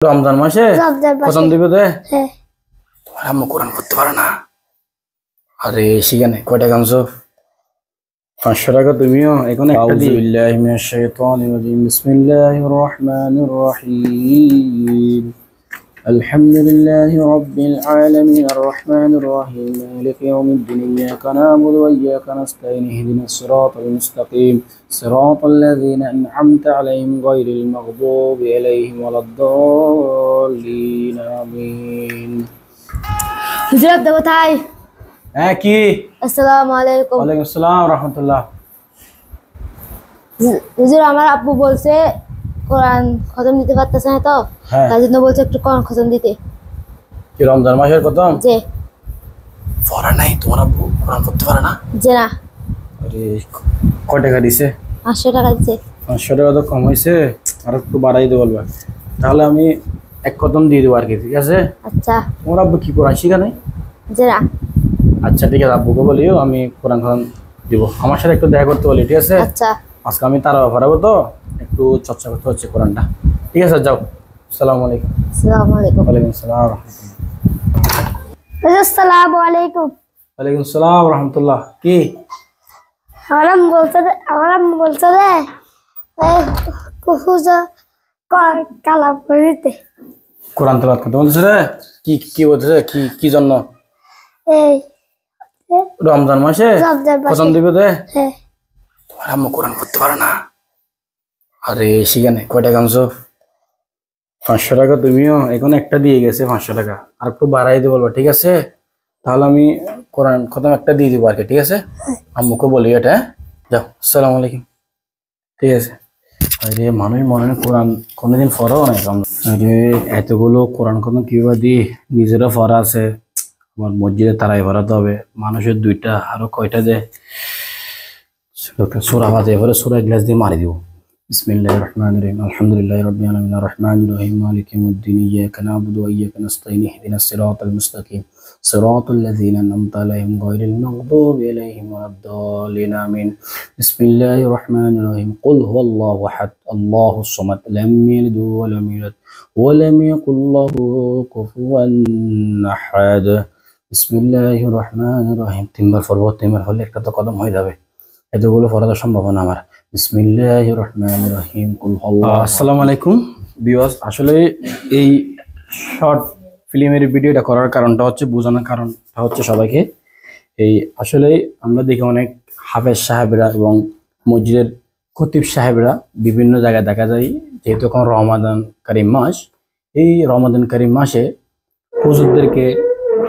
রমজান মাসে কসম দিবে দে তোমার আম্মু কোরআন পড়তে পারে না। আরে সেখানে কয় টাকা আনছো? 500 টাকা। তুমিও এখন একটা দিই। বিল্লাহি মিনাশ শাইতানির রাজিম। বিসমিল্লাহির রহমানির রহিম। আলহামদুলিল্লাহি রাব্বিল আলামিন আর রহমানির রহিম মালিকি ইয়াউমিদ্দিন ইয়্যাকা না'বুদু ওয়া ইয়্যাকা নাস্তাঈন ইহদিনাস সিরাতাল মুস্তাকিম সিরাতাল লাযীনা আন'আমতা আলাইহিম গায়রিল মাগদুবি আলাইহিম ওয়ালাদ-দাল্লিন আমিন। হুজুর আপনি কোথায়? হ্যাঁ কি? আসসালামু আলাইকুম। ওয়ালাইকুম আসসালাম ওয়া রাহমাতুল্লাহ। হুজুর আমার আব্বু বলছে কোরআন খতম দিতে পারতেছে না, তো তার জন্য বলছে একটু কোরআন খতম দিতে। কি রমজান মাসের খতম? জি। পড়া নাই তোমার আব্বু কোরআন পড়তে পারে না? জি না। আরে কয় টাকা দিছে? 500 টাকা দিছে। 500 টাকা তো কম হয়েছে, আর একটু বাড়াই দিতে বলবা। তাহলে আমি এক খতম দিয়ে দেবো আর কি, ঠিক আছে? আচ্ছা। তোমার আব্বু কি কোরআন শিখা নাই? জি না। আচ্ছা ঠিক আছে, আব্বুকে বলিও আমি কোরআন খতম দিব। আমার সাথে একটু দেখা করতে বলি, ঠিক আছে? আচ্ছা। আজকে আমি তারা পড়াবো, তো একটু চর্চা করতে হচ্ছে কোরআনটা, ঠিক আছে? যাও। আসসালামু আলাইকুম। আসসালামু আলাইকুম। ওয়ালাইকুম আসসালাম ওয়া রাহমাতুল্লাহ। আসসালামু আলাইকুম। ওয়ালাইকুম আসসালাম ওয়া রাহমাতুল্লাহ। কি আমার আম্মু বলছে যে হুজুর কালাম করে দিতে। কোরআন তেলাওয়াত করতে বলছে রে? কি কি বলছে? কি কি জন্য? এই রমজান মাসে কসম দিবে দে হ্যাঁ। তোমার আম্মু কোরআন পড়তে পারে না। আরে সেখানে কয় টাকা আনছো? 500 টাকা। তুমিও এখন একটা দিয়ে গেছে 500 টাকা, আর একটু বাড়াই দিয়ে বলবা, ঠিক আছে? তাহলে আমি কোরআন খতম একটা দিয়ে দিব আর কি, ঠিক আছে? আম্মুকে বলি এটা, হ্যাঁ? যাও। আসসালামু আলাইকুম। ঠিক আছে। আরে মানুষ মনে হয় কোরআন কোনোদিন পড়াও নাই। আরে এতগুলো কোরআন খতম কিভাবে দিই? নিজেরও পড়া আছে, আমার মসজিদে তারাই পড়াতে হবে, মানুষের দুইটা, আরো কয়টা যে সূরা বাজে, এবারে সূরা গ্লাস দিয়ে মারি দিব। বিসমিল্লাহির রহমানির রহিম। আলহামদুলিল্লাহি রাব্বিল আলামিন আর রহমানির রহিম মালিকি ইয়াউমিদ্দিন ইয়্যাকা না'বুদু ওয়া ইয়্যাকা নাস্তাঈন ইহদিনাস সিরাতাল মুস্তাকিম সিরাতাল লাযীনা আন'আমতা আলাইহিম গায়রিল মাগদুবি আলাইহিম ওয়ালাদ-দাল্লিন আমিন। বিসমিল্লাহির রহমানির রহিম। কুল হুয়াল্লাহু আহাদ আল্লাহুস সামাদ লাম ইয়ালিদ ওয়া লাম ইউলাদ ওয়া লাম ইয়াকুল লাহু কুফুওয়ান আহাদ। বিসমিল্লাহির রহমানির রহিম। তিনবার পড়ব, তিনবার হলে একটা তো কদম হয়ে যাবে, এতগুলো পড়ার সম্ভাবনা আমার। বিসমিল্লাহির রহমানির রহিম। কুল হুয়াল্লাহু। আসসালামু আলাইকুম ভিউয়ার্স। আসলে এই শর্ট ফিল্মের ভিডিওটা করার কারণটা হচ্ছে, বোঝানোর কারণটা হচ্ছে সবাইকে, এই আসলে আমরা দেখি অনেক হাফেজ সাহেবরা এবং মসজিদের খতিব সাহেবরা বিভিন্ন জায়গায় দেখা যায়, যেহেতু এখন রমাদান কারীম মাস, এই রমাদান কারীম মাসে হুজুরদেরকে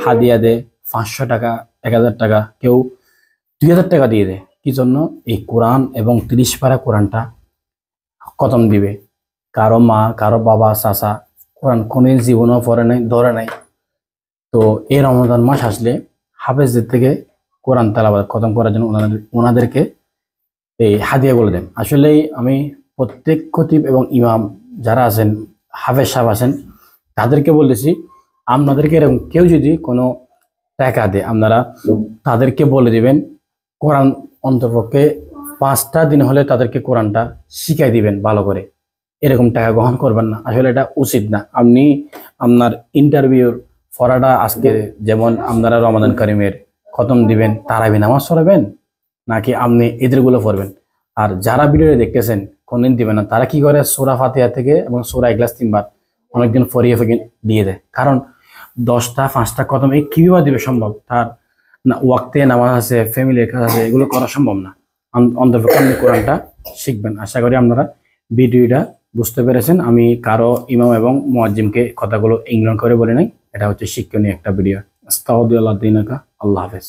হাদিয়া দেয় 500 টাকা, 1000 টাকা, কেউ 2000 টাকা দিয়ে দেয়। কি জন্য? এই কোরআন এবং 30 পারা কোরআনটা খতম দিবে। কারো মা, কারো বাবা, চাচা কোরআন কোনদিন জীবনেও পড়ে নাই, ধরে নাই। তো এই রমজান মাস আসলে হাফেজদের থেকে কোরআন তেলাওয়াত খতম করার জন্য ওনাদেরকে এই হাদিয়াগুলো দেন। আসলে আমি প্রত্যেক খতিব এবং ইমাম যারা আছেন, হাফেজ সাহেব আছেন, তাদেরকে বলেছি, আপনাদেরকে এরকম কেউ যদি কোনো টাকা দেয়, আপনারা তাদেরকে বলে দিবেন কোরআন অন্তপক্ষে 5টা দিন হলে তাদেরকে কোরআনটা শিখাই দিবেন ভালো করে। এরকম টাকা গ্রহণ করবেন না, আসলে এটা উচিত না। আপনি আপনার ইন্টারভিউর পড়াটা আজকে, যেমন আপনারা রমাদান কারীমের খতম দিবেন, তারাবি নামাজ পড়াবেন, নাকি আপনি এদেরগুলো পড়বেন? আর যারা ভিডিও দেখতেছেন কোনদিন দিবেন না, তারা কি করে সূরা ফাতিহা থেকে এবং সূরা ইখলাস 3বার অনেকদিন পড়িয়ে দিয়ে দেয়। কারণ 10টা 5টা খতম এই কিভাবে দিবে সম্ভব? তার না ওয়াক্তে নামাজ আছে, ফ্যামিলির কাজ আছে, এগুলো করা সম্ভব না। অন্তত আপনি কোরআনটা শিখবেন। আশা করি আপনারা ভিডিওটা বুঝতে পেরেছেন। আমি কারো ইমাম এবং মুয়াজ্জিমকে কথাগুলো ইগনোর করে বলি নাই, এটা হচ্ছে শিক্ষণীয় একটা ভিডিও। আস্তাগফিরুল্লাহ। আল্লাহ হাফেজ।